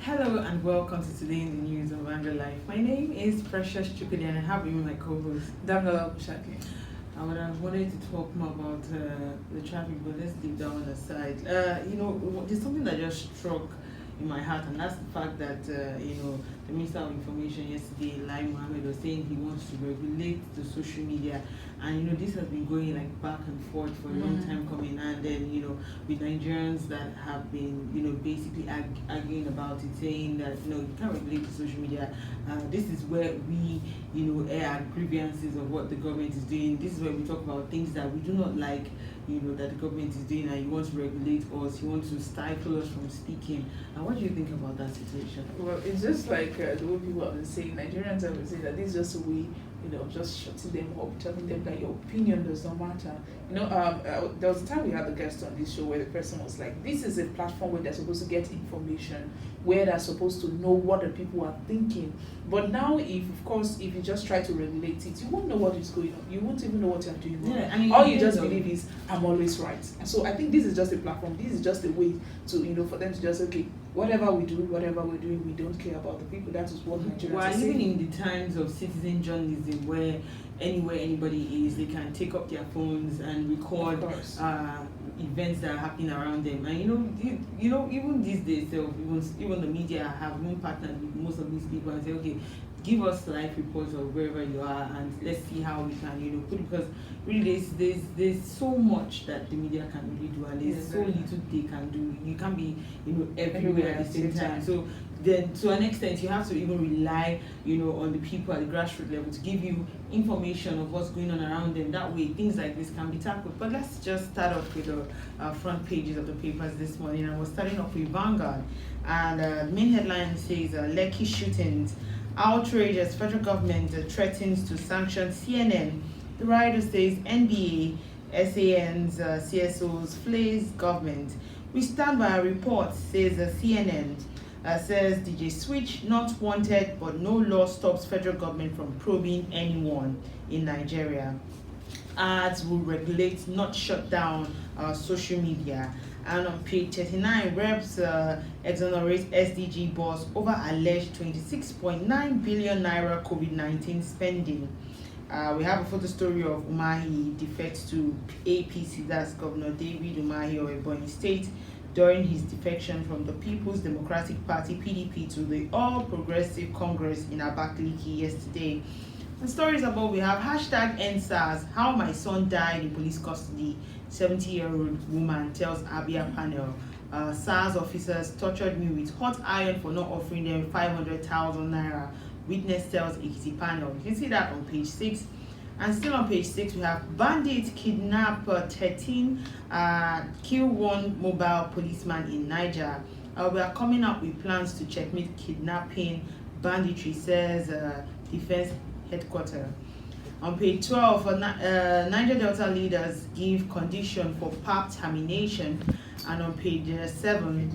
Hello and welcome to Today in the News on Vanguard Life. My name is Precious Chukudi and I have with me my co-host Damla Bushaki. I would have wanted to talk more about the traffic, but let's leave that one aside. There's something that just struck in my heart, and that's the fact that the Minister of Information yesterday, Lai Mohammed, was saying he wants to regulate the social media, and this has been going like back and forth for a long time coming, and then with Nigerians that have been basically arguing about it, saying that you can't regulate the social media. This is where we air our grievances of what the government is doing. This is where we talk about things that we do not like that the government is doing, and you want to regulate us, you want to stifle us from speaking. And what do you think about that situation? Well, it's just like the way people have been saying, Nigerians have been saying that this is just a way, just shutting them up, telling them that your opinion does not matter. There was a time we had a guest on this show where the person was like, this is a platform where they're supposed to get information, where they're supposed to know what the people are thinking. But now, if you just try to regulate it, you won't know what is going on. You won't even know what you're doing wrong. Yeah, all you just believe is, I'm always right. And so I think this is just a platform. This is just a way to, for them to just, okay, whatever we do, whatever we're doing, we don't care about the people. That is what Nigerians are saying. Even in the times of citizen journalism, where anywhere anybody is, they can take up their phones and record events that are happening around them. And even these days, even the media have been partnered with most of these people and say, okay, give us live reports of wherever you are, and let's see how we can put it, because really there's so much that the media can really do, and there's so little they can do. You can't be everywhere at the same time. So then to an extent you have to even rely on the people at the grassroots level to give you information of what's going on around them. That way things like this can be tackled. But let's just start off with the front pages of the papers this morning, and we're starting off with Vanguard, and the main headline says LEKKI shootings, outrage as federal government threatens to sanction CNN. The writer says NBA, SANs, CSOs flays government. We stand by a report, says CNN. Says DJ Switch, not wanted, but no law stops federal government from probing anyone in Nigeria. Ads will regulate, not shut down social media. And on page 39, Reps exonerate SDG boss over alleged 26.9 billion naira COVID-19 spending. We have a photo story of Umahi defects to APC, that's Governor David Umahi of Ebonyi State, during his defection from the People's Democratic Party (PDP) to the All Progressive Congress in Abakaliki yesterday. And stories above, we have hashtag EndSARS, how my son died in police custody. 70-year-old woman tells Abia panel. SARS officers tortured me with hot iron for not offering them 500,000 naira. Witness tells Ekiti panel. You can see that on page 6. And still on page 6, we have bandits kidnap 13, kill one mobile policeman in Niger. We are coming up with plans to checkmate kidnapping, banditry, says Defense Headquarters. On page 12, Niger Delta leaders give condition for PAP termination. And on page 7,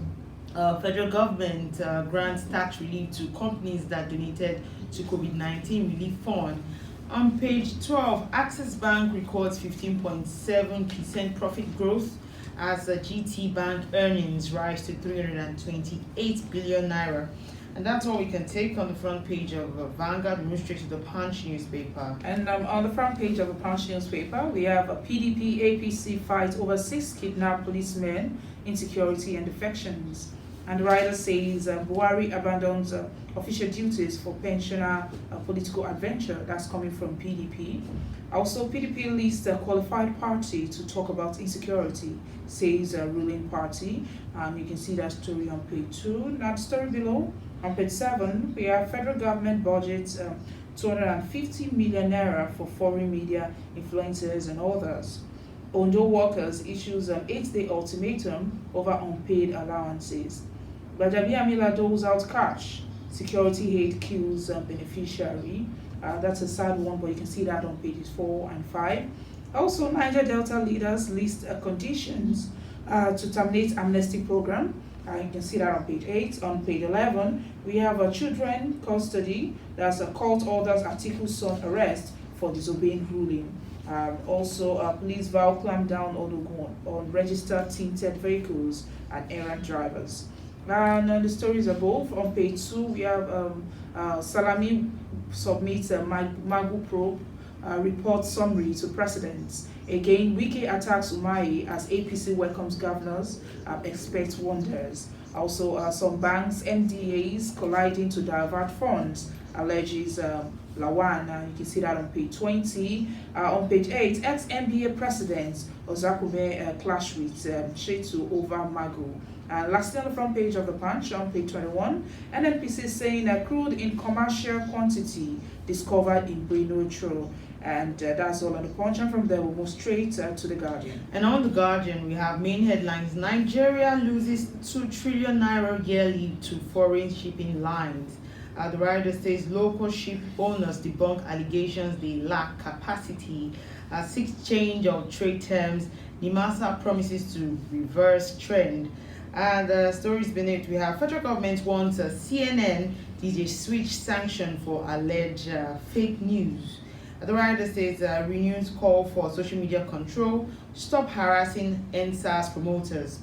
federal government grants tax relief to companies that donated to COVID-19 relief fund. On page 12, Access Bank records 15.7% profit growth as the GT Bank earnings rise to 328 billion naira. And that's all we can take on the front page of Vanguard. We move straight to the Punch newspaper. And on the front page of the Punch newspaper, we have a PDP APC fight over 6 kidnapped policemen, insecurity and defections. And the writer says Buhari abandons official duties for pensioner political adventure. That's coming from PDP. Also, PDP lists a qualified party to talk about insecurity, says ruling party. You can see that story on page 2. Now, the story below, on page 7, we have federal government budget 250 million naira for foreign media influencers and others. Ondo workers issues an 8-day ultimatum over unpaid allowances. Bajabiamila doles out cash. Security aid kills beneficiary. That's a sad one, but you can see that on pages 4 and 5. Also, Niger Delta leaders list conditions to terminate amnesty program. You can see that on page 8. On page 11, we have children custody. That's a court orders Article son arrest for disobeying ruling. Also, police vow clamp down on registered tinted vehicles and errant drivers. And the stories above, on page 2, we have Salami submits a Magu probe report summary to presidents. Again, Wike attacks Umahi as APC welcomes governors, expect wonders. Also, some banks, MDAs colliding to divert funds, alleges Lawan. You can see that on page 20. On page 8, ex-NBA president Ozakume clash with Shetu over Magu. Lastly, on the front page of the Punch, on page 21, NNPC saying crude in commercial quantity discovered in Benotro. And that's all on the Punch. And from there, we'll move straight to the Guardian. And on the Guardian, we have main headlines: Nigeria loses 2 trillion naira yearly to foreign shipping lines. The writer says local ship owners debunk allegations they lack capacity. 6th change of trade terms. NIMASA promises to reverse trend. And the stories beneath, we have federal government wants a CNN DJ switch sanction for alleged fake news. The writer says renews call for social media control, stop harassing EndSARS promoters.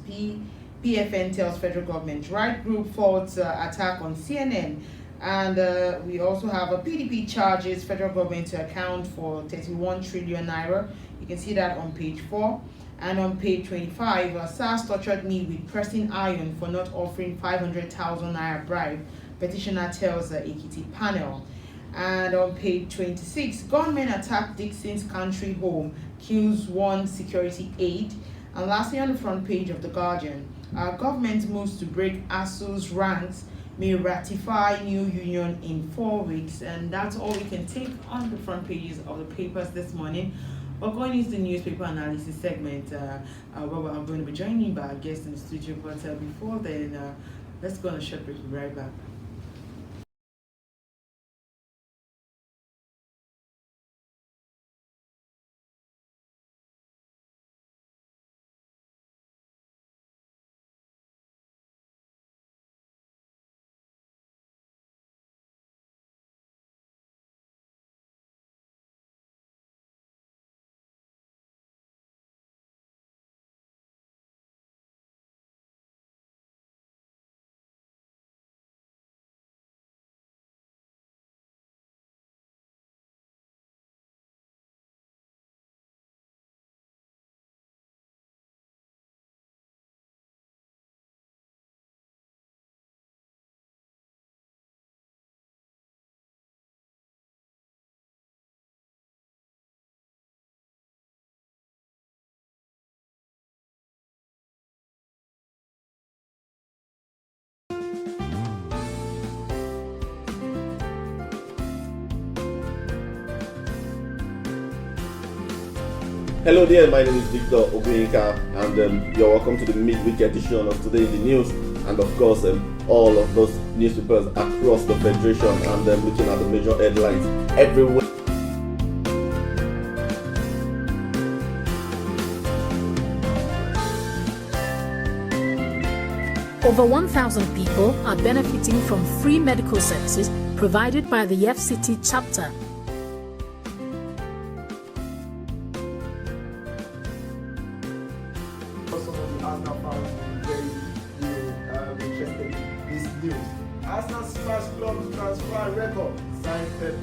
PFN tells federal government. Right group faults attack on CNN. And we also have a PDP charges federal government to account for 31 trillion naira. You can see that on page 4. And on page 25, SARS tortured me with pressing iron for not offering 500,000 naira bribe, petitioner tells the Ekiti panel. And on page 26, gunmen attack Dixon's country home, kills 1 security aide. And lastly, on the front page of The Guardian, government moves to break ASU's ranks, may ratify new union in 4 weeks. And that's all we can take on the front pages of the papers this morning. We're going into the newspaper analysis segment, where I'm going to be joining by a guest in the studio. But before then, let's go on a short break. We'll be right back. Hello there, my name is Victor Obinka, and you're welcome to the midweek edition of Today in the News, and of course all of those newspapers across the Federation, and looking at the major headlines everywhere. Over 1,000 people are benefiting from free medical services provided by the FCT chapter. Arsenal Smash Club transfer record signed Pep.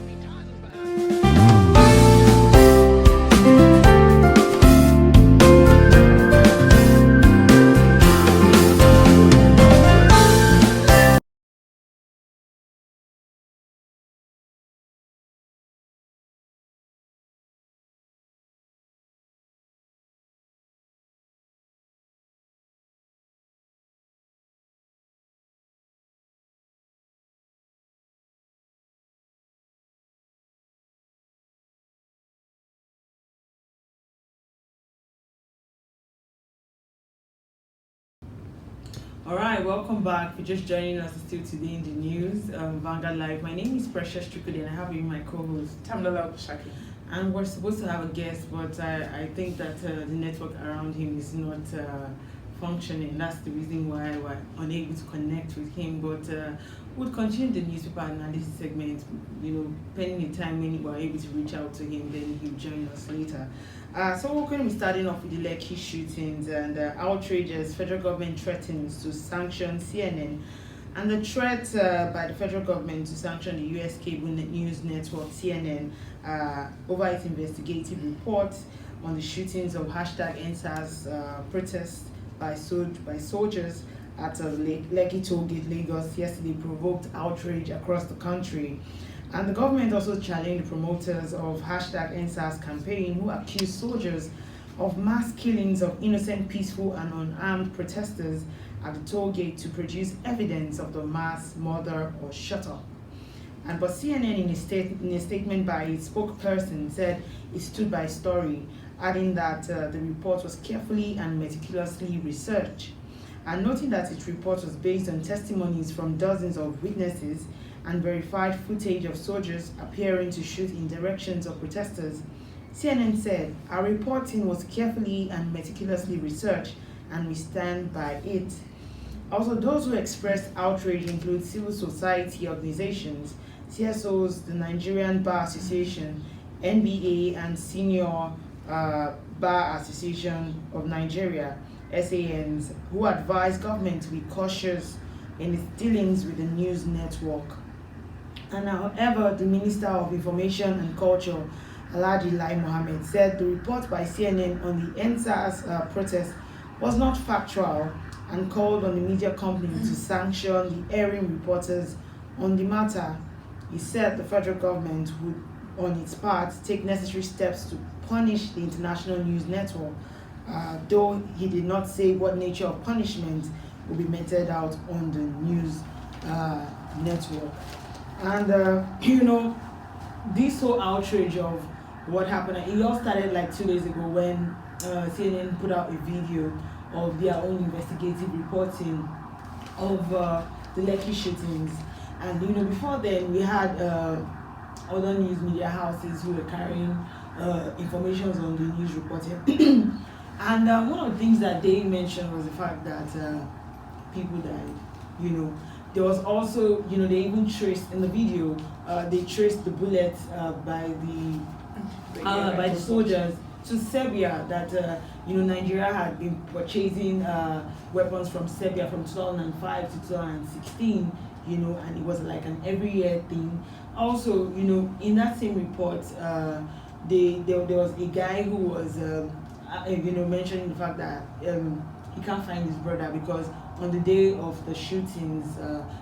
All right, welcome back. If you're just joining us still today in the news, Vanguard Live. My name is Precious Trikudi, and I have with me my co-host Tamlola Shaki. And we're supposed to have a guest, but I think that the network around him is not functioning. That's the reason why we're unable to connect with him. But We'll continue the newspaper analysis segment, pending the time when we're able to reach out to him, then he'll join us later. So we're going to be starting off with the Lekki shootings and outrages. Federal government threatens to sanction CNN. And the threat by the federal government to sanction the US cable news network CNN over its investigative report on the shootings of #EndSARS protests by soldiers at Lekki Tollgate, Lagos yesterday provoked outrage across the country. And the government also challenged the promoters of #EndSARS campaign, who accused soldiers of mass killings of innocent, peaceful and unarmed protesters at the toll gate to produce evidence of the mass murder or shut up. But CNN in a statement by its spokesperson said it stood by its story, adding that the report was carefully and meticulously researched, and noting that its report was based on testimonies from dozens of witnesses and verified footage of soldiers appearing to shoot in directions of protesters. CNN said, "Our reporting was carefully and meticulously researched, and we stand by it." Also, those who expressed outrage include civil society organizations, CSOs, the Nigerian Bar Association, NBA, and Senior Bar Association of Nigeria, SANs, who advised government to be cautious in its dealings with the news network. And however, the Minister of Information and Culture, Alhaji Lai Mohammed, said the report by CNN on the EndSARS protest was not factual and called on the media company to sanction the erring reporters on the matter. He said the federal government would, on its part, take necessary steps to punish the international news network, though he did not say what nature of punishment will be meted out on the news network. And this whole outrage of what happened, it all started like 2 days ago when CNN put out a video of their own investigative reporting of the Lekki shootings. And before then we had other news media houses who were carrying information on the news reporting. And one of the things that they mentioned was the fact that people died. There was also, they even traced in the video, they traced the bullets by the soldiers to Serbia, that Nigeria had been purchasing weapons from Serbia from 2005 to 2016, and it was like an every year thing. Also, in that same report, there was a guy who was mentioning the fact that he can't find his brother because on the day of the shootings,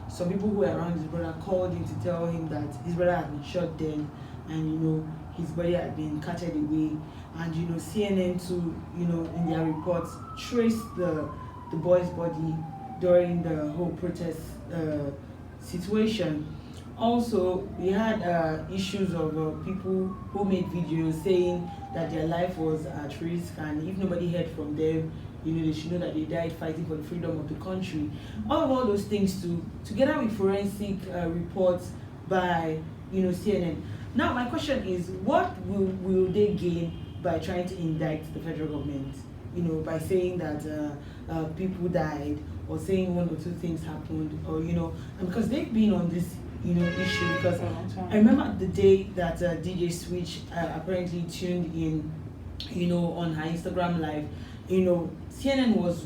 some people who were around his brother called him to tell him that his brother had been shot dead, and his body had been carted away. And CNN too, in their reports traced the boy's body during the whole protest situation. Also, we had issues of people who made videos saying that their life was at risk, and if nobody heard from them, they should know that they died fighting for the freedom of the country. All those things together with forensic reports by CNN. Now my question is, what will they gain by trying to indict the federal government? By saying that people died, or saying one or two things happened, or and because they've been on this issue, because I remember the day that DJ Switch apparently tuned in on her Instagram live. CNN was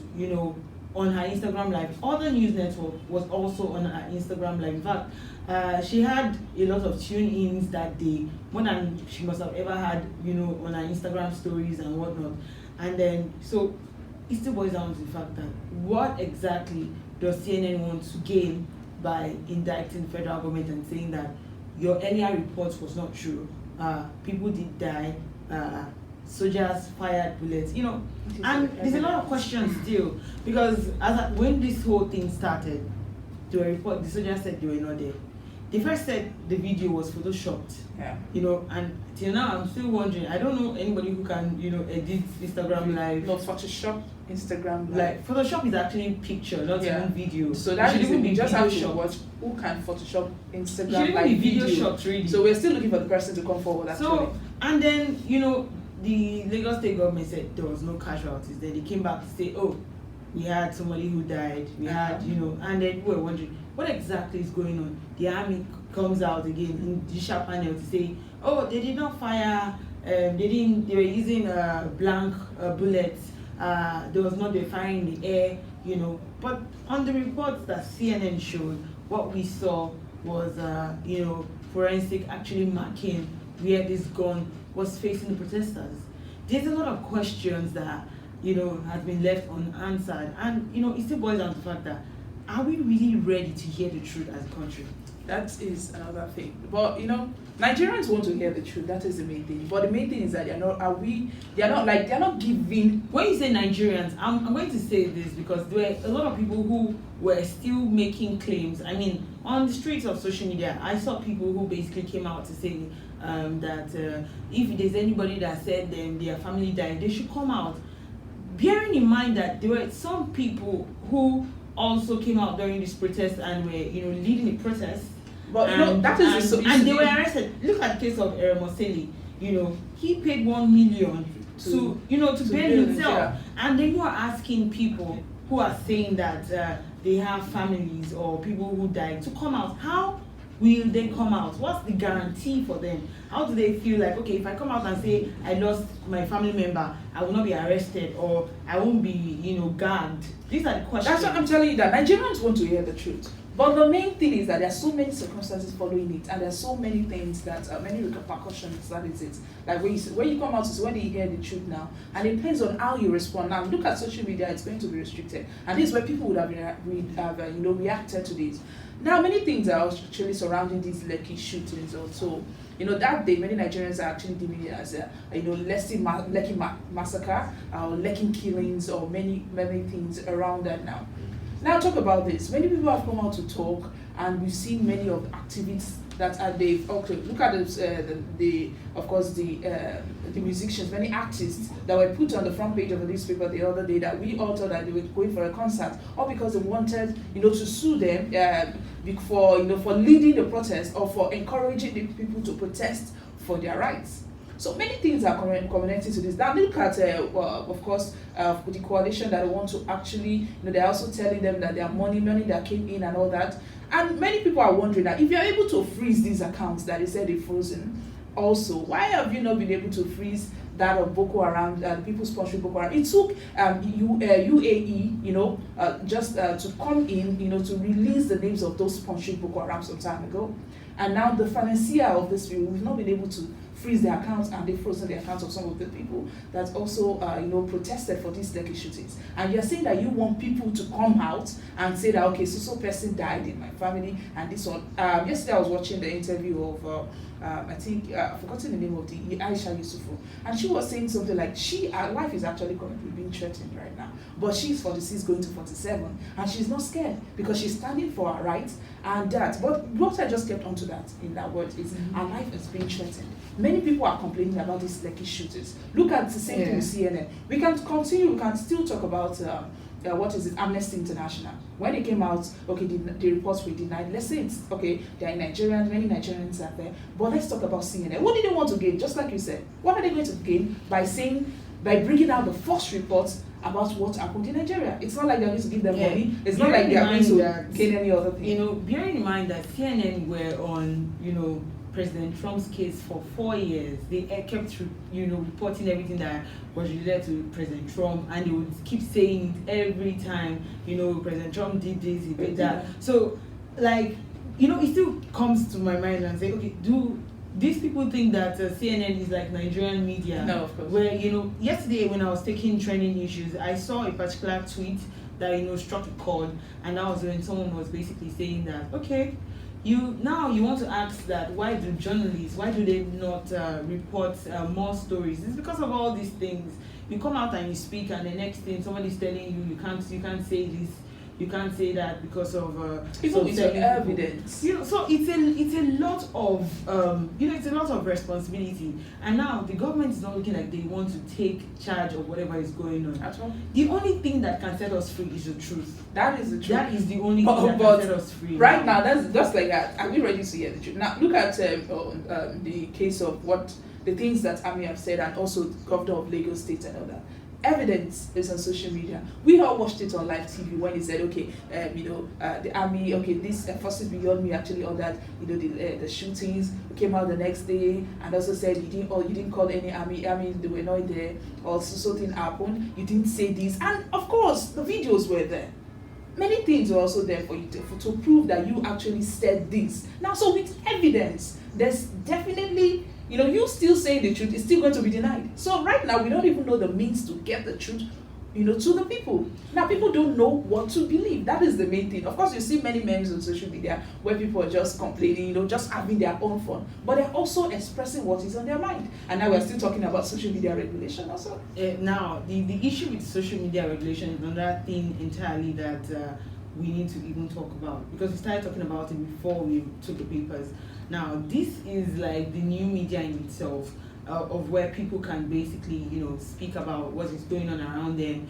on her Instagram live. Other news network was also on her Instagram live. In fact, she had a lot of tune-ins that day, more than she must have ever had on her Instagram stories and whatnot. And then so it still boils down to the fact that what exactly does CNN want to gain by indicting the federal government and saying that your earlier reports was not true, people did die, soldiers fired bullets, and there's a lot of questions still, because when this whole thing started, to a report, the soldiers said they were not there. They first said the video was photoshopped. Yeah. And till now I'm still wondering. I don't know anybody who can, edit Instagram live. No, Photoshop Instagram live. Like Photoshop is actually picture, not even video. So that is we just have to watch who can Photoshop Instagram live video shot really. So we're still looking for the person to come forward actually. So and then the Lagos State government said there was no casualties. Then they came back to say, oh, we had somebody who died. We had, and then we were wondering, what exactly is going on? The army comes out again in the judicial panel to say, oh, they did not fire, they were using blank bullets, there was not a fire in the air, But on the reports that CNN showed, what we saw was, forensic actually marking where this gun was facing the protesters. There's a lot of questions that, has been left unanswered. And, it still boils down to the fact that, are we really ready to hear the truth as a country? That is another thing. But Nigerians want to hear the truth. That is the main thing. But the main thing is that they're not giving. When you say Nigerians, I'm going to say this because there were a lot of people who were still making claims. I mean, on the streets of social media, I saw people who basically came out to say that if there's anybody that said their family died, they should come out. Bearing in mind that there were some people who also came out during this protest and were, leading the protest. But that is and they were arrested. Look at the case of Moseli. He paid 1 million to bail himself. Yeah. And then you are asking people who are saying that they have families or people who died to come out. How will they come out? What's the guarantee for them? How do they feel like, okay, if I come out and say I lost my family member, I will not be arrested or I won't be, gagged? These are the questions. That's what I'm telling you, that Nigerians want to hear the truth. But the main thing is that there are so many circumstances following it, and there are so many things that many repercussions. That is it. Like when you come out, when you hear the truth now, and it depends on how you respond. Now, look at social media; it's going to be restricted, and this is where people would have reacted to this. Now, many things are actually surrounding these Lekki shootings. Also, that day many Nigerians are actually deeming it as Lekki massacre, or Lekki killings, or many things around that now. Now talk about this. Many people have come out to talk, and we've seen many of the activists that are look at the musicians, many artists that were put on the front page of the newspaper the other day that we all thought that they were going for a concert, or because they wanted to sue them for leading the protest or for encouraging the people to protest for their rights. So many things are connected to this. Now look at, the coalition that they want to actually, they're also telling them that their money that came in and all that. And many people are wondering that if you're able to freeze these accounts that they said they've frozen, also, why have you not been able to freeze that of Boko Haram, people sponsoring Boko Haram? It took UAE, to come in, to release the names of those sponsoring Boko Haram some time ago. And now the financier of this people, we've not been able to freeze their accounts, and they've frozen the accounts of some of the people that also, protested for these Lekki shootings. And you're saying that you want people to come out and say that, okay, so person died in my family, and this one. Yesterday I was watching the interview of, I've forgotten the name of the Aisha Yusufu, and she was saying something like her life is actually currently being threatened right now, but she's 46 going to 47, and she's not scared because she's standing for her rights and that. But what I just kept onto that in that word is her life is being threatened. Many people are complaining about these Lekki shooters. Look at the same thing with CNN. We can continue. We can still talk about Amnesty International. When it came out, okay, the reports were denied. Let's say it's okay, there are Nigerians, many Nigerians are there, but let's talk about CNN. What did they want to gain? Just like you said, what are they going to gain by bringing out the false reports about what happened in Nigeria? It's not like they're going to give them money. It's not like they're going to gain any other thing. Bearing in mind that CNN were on, President Trump's case for 4 years. They kept, reporting everything that was related to President Trump, and they would keep saying it every time, President Trump did this, he did that. So, it still comes to my mind and say, okay, do these people think that CNN is like Nigerian media? No, of course. Where, yesterday when I was taking trending issues, I saw a particular tweet that, struck a chord, and that was when someone was basically saying that, okay, you want to ask that why do they not report more stories? It's because of all these things. You come out and you speak, and the next thing somebody's telling you can't say this, you can't say that because of people with evidence. So it's a lot of it's a lot of responsibility. And now the government is not looking like they want to take charge of whatever is going on. At all. The only thing that can set us free is the truth. That is the truth. That is the only thing that can set us free. Right now, that's just like that. Are we ready to hear the truth? Now look at the case of the things that Ami have said, and also Governor of Lagos State and all that. evidence is on social media. We all watched it on live TV when he said, okay, the army, okay, these forces beyond me actually ordered, the shootings. Came out the next day and also said you didn't call any army, they were not there, or something happened. You didn't say this, and of course the videos were there. Many things were also there for you to prove that you actually said this. Now, so with evidence, there's definitely, you still saying the truth is still going to be denied. So right now, we don't even know the means to get the truth, to the people. Now, people don't know what to believe. That is the main thing. Of course, you see many memes on social media where people are just complaining, just having their own fun. But they're also expressing what is on their mind. And now we're still talking about social media regulation also. Now, the issue with social media regulation is another thing entirely that we need to even talk about. Because we started talking about it before we took the papers. Now, this is like the new media in itself. Of where people can basically, speak about what is going on around them.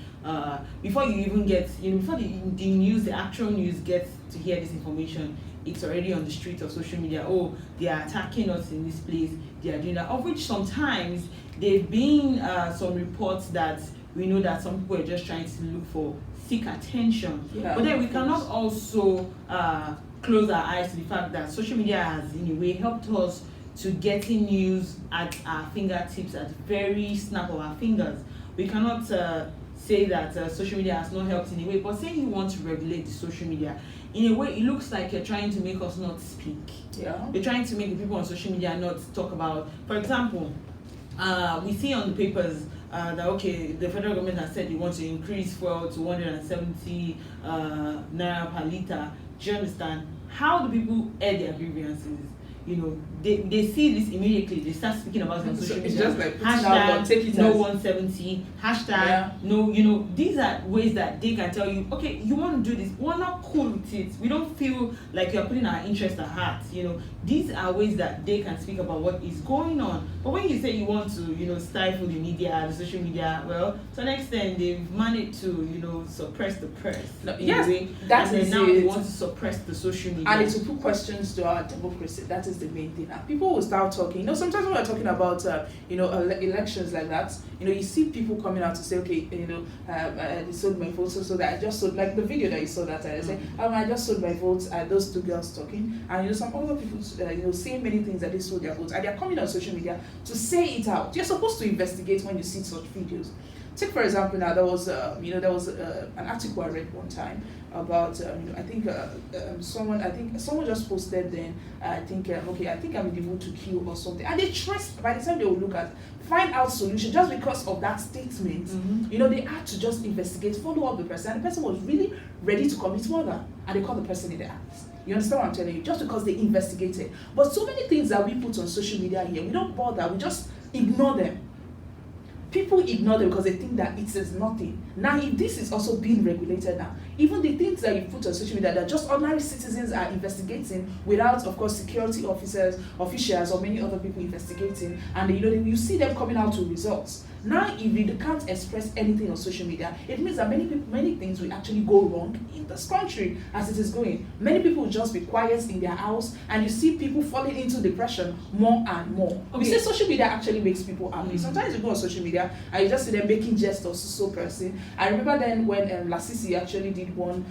Before you even get, before the actual news gets to hear this information, it's already on the streets of social media. Oh, they are attacking us in this place. They are doing that. Of which sometimes there've been some reports that we know that some people are just trying to seek attention. Yeah, but then we cannot also close our eyes to the fact that social media has, in a way, helped us to getting news at our fingertips, at very snap of our fingers. We cannot say that social media has not helped in a way, but saying you want to regulate the social media, in a way, it looks like you're trying to make us not speak. Yeah. You're trying to make the people on social media not talk about, for example, we see on the papers that, okay, the federal government has said they want to increase fuel to 170 naira per litre. Do you understand? How do people air their grievances? They see this immediately. They start speaking about it on social media. It's just like hashtag no 170, hashtag no. These are ways that they can tell you, okay, you want to do this. We're not cool with it. We don't feel like you're putting our interest at heart. These are ways that they can speak about what is going on. But when you say you want to, stifle the media, the social media, well, to an extent they've managed to, suppress the press. Yes, that is now they want to suppress the social media. And to put questions to our democracy. That is the main thing. And people will start talking. Sometimes when we're talking about elections like that, you see people coming out to say, okay, they sold my votes, so that I just sold, like the video that you saw that I say, I just sold my votes. Those two girls talking, and some other people, saying many things that they sold their votes, and they're coming on social media to say it out. You're supposed to investigate when you see such videos. Take for example now, there was an article I read one time about someone just posted then I think I'm in the mood to kill or something, and they traced, by the time they will look at find out solution just because of that statement. Mm-hmm. They had to just investigate, follow up the person, and the person was really ready to commit murder, and they caught the person in the act. You understand what I'm telling you? Just because they investigated. But so many things that we put on social media here, we don't bother, we just ignore them. People ignore them because they think that it says nothing. Now, if this is also being regulated now, even the things that you put on social media that just ordinary citizens are investigating without, of course, security officials, or many other people investigating, and you see them coming out with results. Now, if they can't express anything on social media, it means that many things will actually go wrong in this country as it is going. Many people will just be quiet in their house, and you see people falling into depression more and more. Okay. We say social media actually makes people happy. Mm-hmm. Sometimes you go on social media and you just see them making jest of so person. I remember then when Lasisi actually did one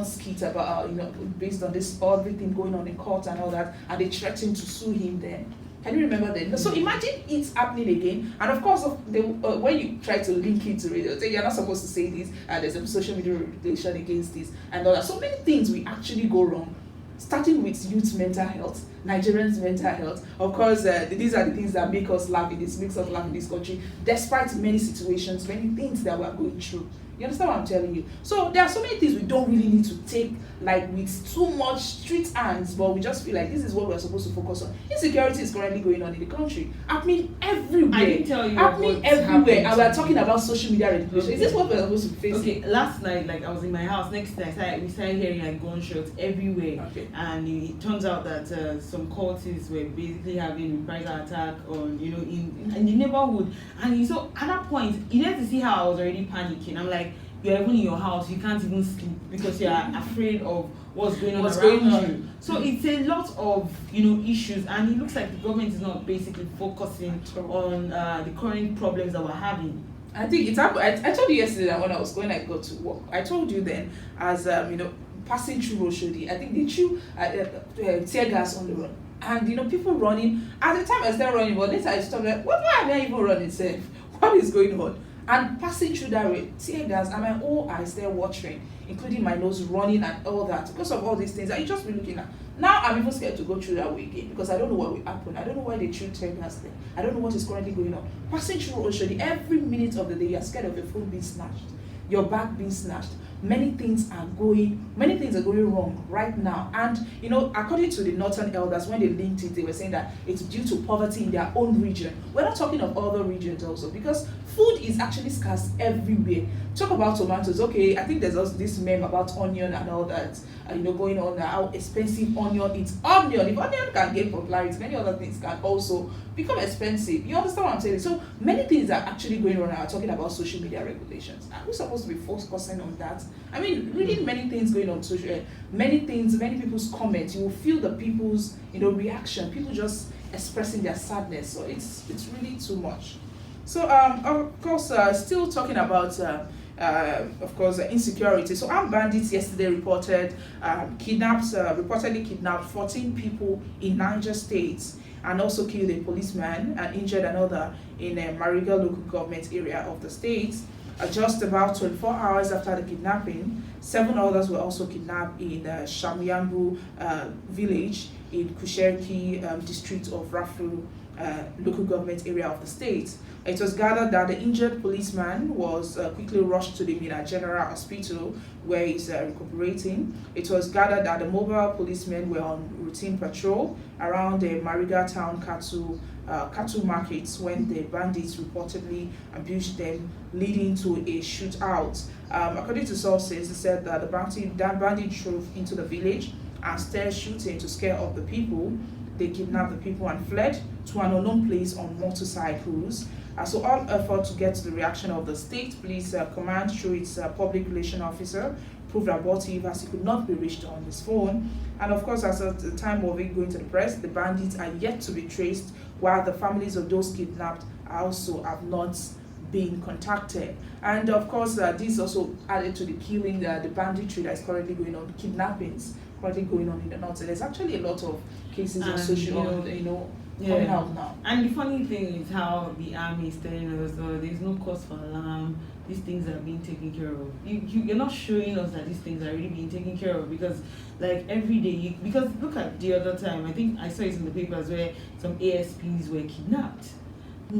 skit about based on this everything going on in court and all that, and they threatened to sue him then. Can you remember that? So imagine it's happening again, and of course, when you try to link it to it, you're not supposed to say this. There's a social media regulation against this and all that. So many things will actually go wrong, starting with youth mental health, Nigerians' mental health. Of course, these are the things that makes us laugh in this country, despite many situations, many things that we are going through. You understand what I'm telling you? So there are so many things we don't really need to take with too much street hands, but we just feel like this is what we're supposed to focus on. Insecurity is currently going on in the country, happening everywhere. I didn't tell you happening everywhere, and we're talking about social media regulation. Okay. Is this what we're supposed to face? Okay, last night, I was in my house. Next day, we started hearing gunshots everywhere. Okay. And it turns out that some cultists were basically having reprisal attack on in the neighborhood. And so at that point, you have to see how I was already panicking. I'm like, you're even in your house, you can't even sleep because you're afraid of what's going on around you. So it's a lot of issues, and it looks like the government is not basically focusing on the current problems that we're having. I think it's happened. I told you yesterday that when I got to work, I told you then as passing through Oshodi, I think they threw tear gas on the road, and people running. At the time I started running, but later I stopped. Like, why am I even running? Safe? What is going on? And passing through that road, tear gas, and my whole eyes there watering, including my nose running and all that because of all these things that you just be looking at. Now I'm even scared to go through that way again because I don't know what will happen. I don't know why they threw tear gas there. I don't know what is currently going on. Passing through Oshodi, every minute of the day you're scared of your phone being snatched, your bag being snatched. Many things are going wrong right now. And according to the Northern Elders, when they linked it, they were saying that it's due to poverty in their own region. We're not talking of other regions also, because food is actually scarce everywhere. Talk about tomatoes. Okay, I think there's also this meme about onion and all that, going on, how expensive onion is. Onion, if onion can gain popularity, many other things can also become expensive. You understand what I'm saying? So many things are actually going on now. Talking about social media regulations. Are we supposed to be focusing on that? I mean, reading many things going on social, many people's comments, you will feel the people's reaction. People just expressing their sadness. So it's really too much. So of course, still talking about insecurity. So armed bandits yesterday reportedly kidnapped 14 people in Niger State and also killed a policeman and injured another in a Mariga local government area of the state. Just about 24 hours after the kidnapping, 7 others were also kidnapped in Shamyambu village in Kusherki district of Rafu local government area of the state. It was gathered that the injured policeman was quickly rushed to the Mina General Hospital where he's recuperating. It was gathered that the mobile policemen were on routine patrol around the Mariga town cattle markets when the bandits reportedly abused them, leading to a shootout. According to sources, they said that the bandit drove into the village and started shooting to scare off the people. They kidnapped the people and fled to an unknown place on motorcycles. So all effort to get to the reaction of the state police command through its public relations officer proved abortive as he could not be reached on his phone. And of course, as at the time of it going to the press, the bandits are yet to be traced, while the families of those kidnapped also have not been contacted. And of course, this also added to the killing, the banditry that is currently going on, kidnappings currently going on in the north. So there's actually a lot of cases on social, coming out now. And the funny thing is how the army is telling us there's no cause for alarm. These things are being taken care of. You're not showing us that these things are already being taken care of, because like every day, because look at the other time, I think I saw it in the papers where some ASPs were kidnapped.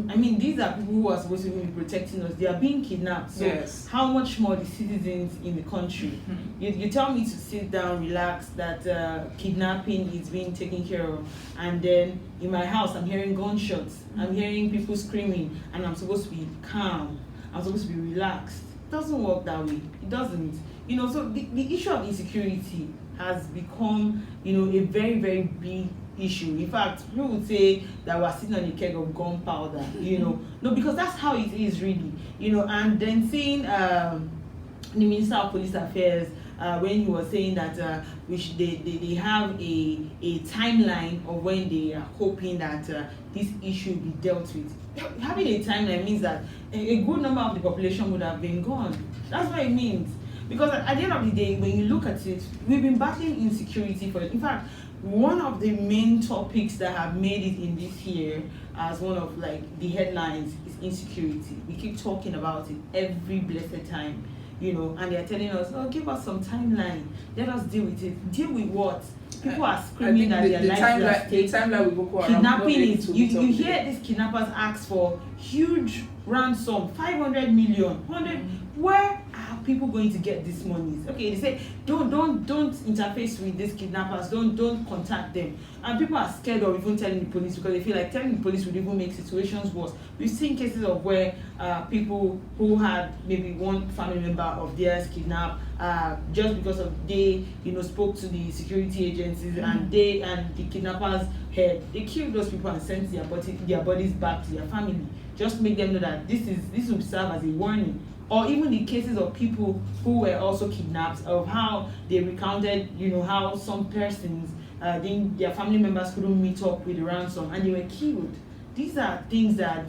I mean, these are people who are supposed to be protecting us. They are being kidnapped. So yes. How much more the citizens in the country? You tell me to sit down, relax, that kidnapping is being taken care of. And then in my house, I'm hearing gunshots. I'm hearing people screaming. And I'm supposed to be calm. I'm supposed to be relaxed. It doesn't work that way. It doesn't. So the issue of insecurity has become, a very, very big issue. In fact, people would say that we're sitting on a keg of gunpowder, No, because that's how it is really, and then seeing the Minister of Police Affairs when he was saying that they have a timeline of when they are hoping that this issue will be dealt with. Having a timeline means that a good number of the population would have been gone. That's what it means. Because at the end of the day, when you look at it, we've been battling insecurity for it. In fact, one of the main topics that have made it in this year as one of the headlines is insecurity. We keep talking about it every blessed time, and they're telling us, give us some timeline. Let us deal with it. Deal with what? People are screaming that their lives are at stake. The timeline we Boko Haram. Kidnapping is, you hear these kidnappers ask for huge ransom, 500 million, 100. Where are people going to get these monies? Okay, they say don't interface with these kidnappers, don't contact them. And people are scared of even telling the police because they feel like telling the police would even make situations worse. We've seen cases of where people who had maybe one family member of theirs kidnapped just because of they spoke to the security agencies and the kidnappers they killed those people and sent their bodies back to their family. Just to make them know that this will serve as a warning. Or even the cases of people who were also kidnapped, of how they recounted, how some persons, their family members couldn't meet up with the ransom and they were killed. these are things that,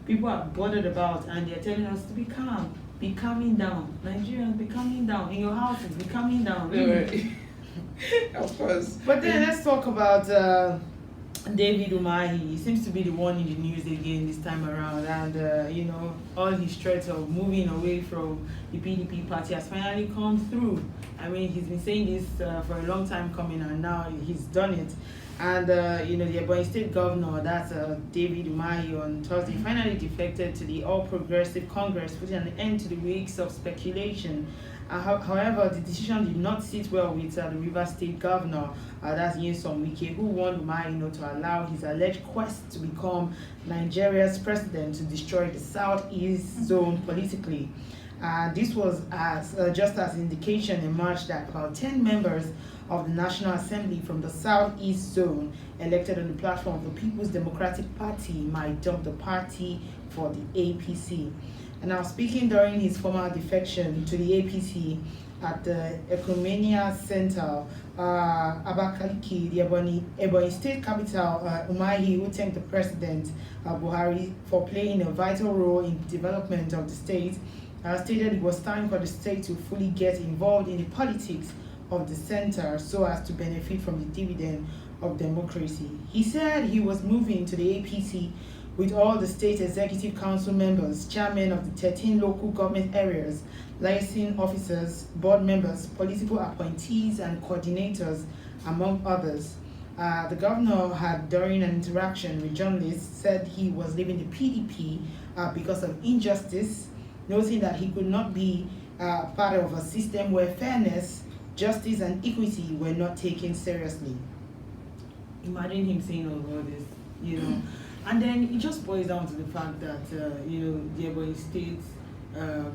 people are bothered about, and they're telling us to be calm, be calming down. Nigerians, be calming down. In your houses, be calming down. Really. Of course. But then let's talk about David Umahi. He seems to be the one in the news again this time around, and all his threats of moving away from the PDP party has finally come through. I mean, he's been saying this for a long time coming, and now he's done it. And the Ebonyi State Governor, that's David Umahi, on Thursday finally defected to the All Progressive Congress, putting an end to the weeks of speculation. However, the decision did not sit well with the Rivers State Governor, that's Nyesom Wike, who warned Umahi to allow his alleged quest to become Nigeria's president to destroy the Southeast zone politically. This was just as indication emerged that about 10 members of the National Assembly from the Southeast Zone, elected on the platform of the People's Democratic Party, might dump the party for the APC. And now, speaking during his formal defection to the APC at the Ecumenia Center, Abakaliki, the Ebonyi State capital, Umahi, who thanked the President Buhari for playing a vital role in the development of the state, stated it was time for the state to fully get involved in the politics of the center so as to benefit from the dividend of democracy. He said he was moving to the APC with all the state executive council members, chairmen of the 13 local government areas, liaison officers, board members, political appointees, and coordinators, among others. The governor had, during an interaction with journalists, said he was leaving the PDP because of injustice, noting that he could not be part of a system where fairness, justice, and equity were not taken seriously. Imagine him saying all this, And then it just boils down to the fact that, the Ebonyi State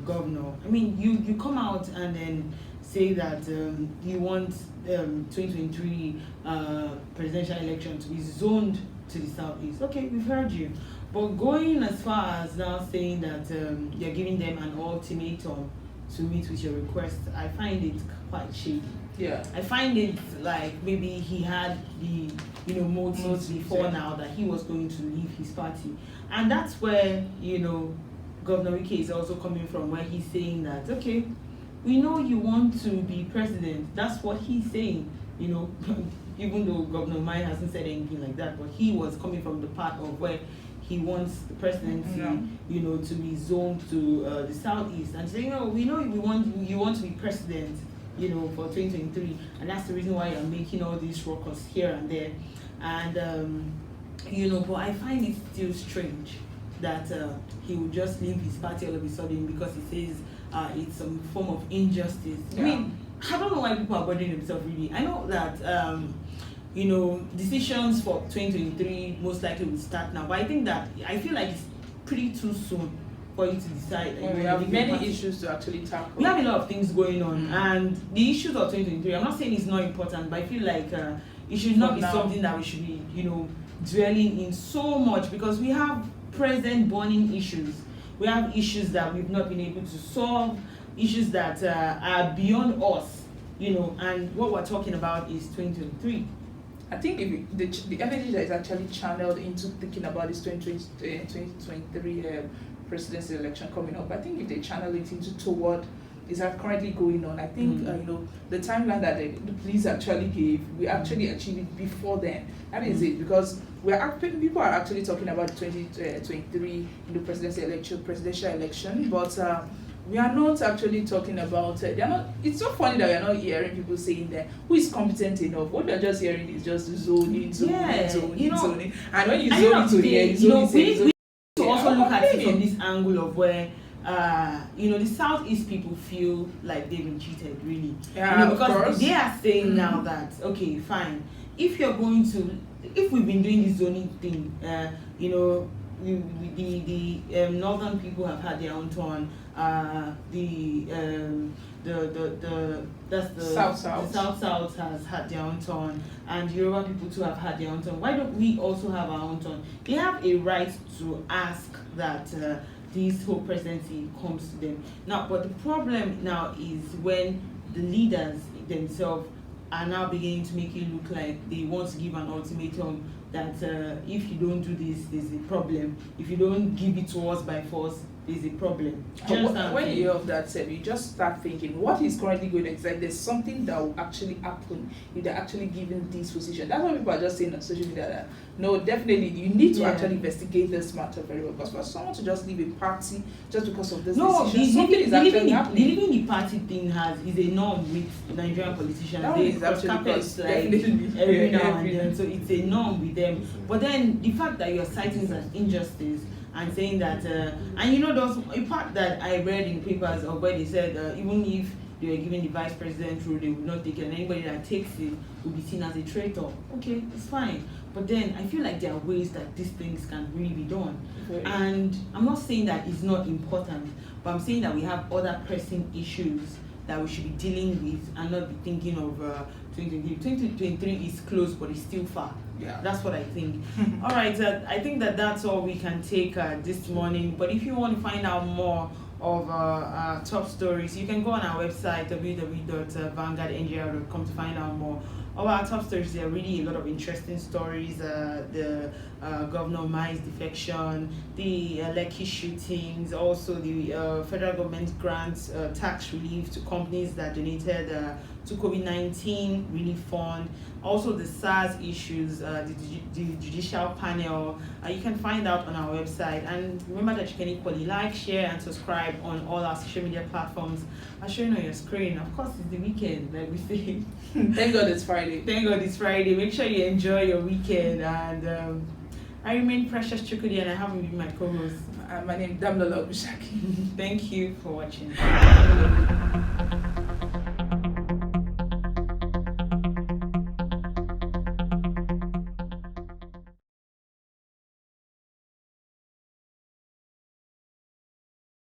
governor, I mean, you come out and then say that you want 2023 presidential election to be zoned to the Southeast. Okay, we've heard you. But going as far as now saying that you're giving them an ultimatum to meet with your request, I find it quite shady. Yeah. I find it like maybe he had the motives before now that he was going to leave his party. And that's where, Governor Wike is also coming from, where he's saying that, okay, we know you want to be president. That's what he's saying, even though Governor Mai hasn't said anything like that, but he was coming from the part of where he wants the presidency, to be zoned to the Southeast, and saying, we know you want to be president, for 2023, and that's the reason why you're making all these ruckus here and there. And but I find it still strange that he would just leave his party all of a sudden because he says it's some form of injustice. Yeah. I mean, I don't know why people are bothering themselves really. I know that decisions for 2023 most likely will start now, but I feel like it's pretty too soon for you to decide. We have many issues to actually tackle. We have a lot of things going on, and the issues of 2023, I'm not saying it's not important, but I feel like it should not be something that we should be, dwelling in so much, because we have present burning issues. We have issues that we've not been able to solve, issues that are beyond us, and what we're talking about is 2023. I think if the energy that is actually channeled into thinking about this 2023 presidency election coming up, I think if they channel it into toward is that currently going on, I think the timeline that the police actually gave, we actually achieve it before then. That is it, because people are actually talking about 2023 presidential election, but we are not actually talking about. It's so funny that we are not hearing people saying that who is competent enough. What we are just hearing is just zoning, zoning. And when you zone into here, we need to also look at it from this angle of where the Southeast people feel like they've been cheated, really. Yeah, because they are saying now that, okay, fine, if we've been doing this zoning thing, the northern people have had their own turn, the South has had their own turn, and Yoruba people too have had their own turn. Why don't we also have our own turn? They have a right to ask that this whole presidency comes to them. Now, but the problem now is when the leaders themselves are now beginning to make it look like they want to give an ultimatum that if you don't do this, there's a problem. If you don't give it to us by force, there's a problem. When you hear of that, you just start thinking, what is currently going on? It's like there's something that will actually happen if they're actually given this position. That's why people are just saying on social media that, no, definitely, you need to actually investigate this matter very well. Because for someone to just leave a party just because of this decision, something is actually happening. The leaving the party thing is a norm with Nigerian politicians. That They is cross actually carpets like every now and then, so it's a norm with them. But then the fact that you're citing as injustice and saying that, and you know, there was a part that I read in papers of where they said even if they were giving the vice president rule, they would not take it, and anybody that takes it will be seen as a traitor. Okay, it's fine. But then I feel like there are ways that these things can really be done. Okay. And I'm not saying that it's not important, but I'm saying that we have other pressing issues that we should be dealing with and not be thinking of 2023. 2023 is close, but it's still far. Yeah, that's what I think. All right, I think that's all we can take this morning. But if you want to find out more of top stories, you can go on our website www.vanguardnjr.com to find out more of our top stories. There are really a lot of interesting stories. The Governor Mai's defection, the LEKKI shootings, also the federal government grants tax relief to companies that donated to COVID-19 relief fund, also the SARS issues, the judicial panel. You can find out on our website. And remember that you can equally like, share, and subscribe on all our social media platforms as shown on your screen. Of course, it's the weekend, like we say. Thank God it's Friday. Thank God it's Friday. Make sure you enjoy your weekend. And I remain Precious Chukudi, and I have with me my co-host. My name is Damlola Obushaki. Thank you for watching.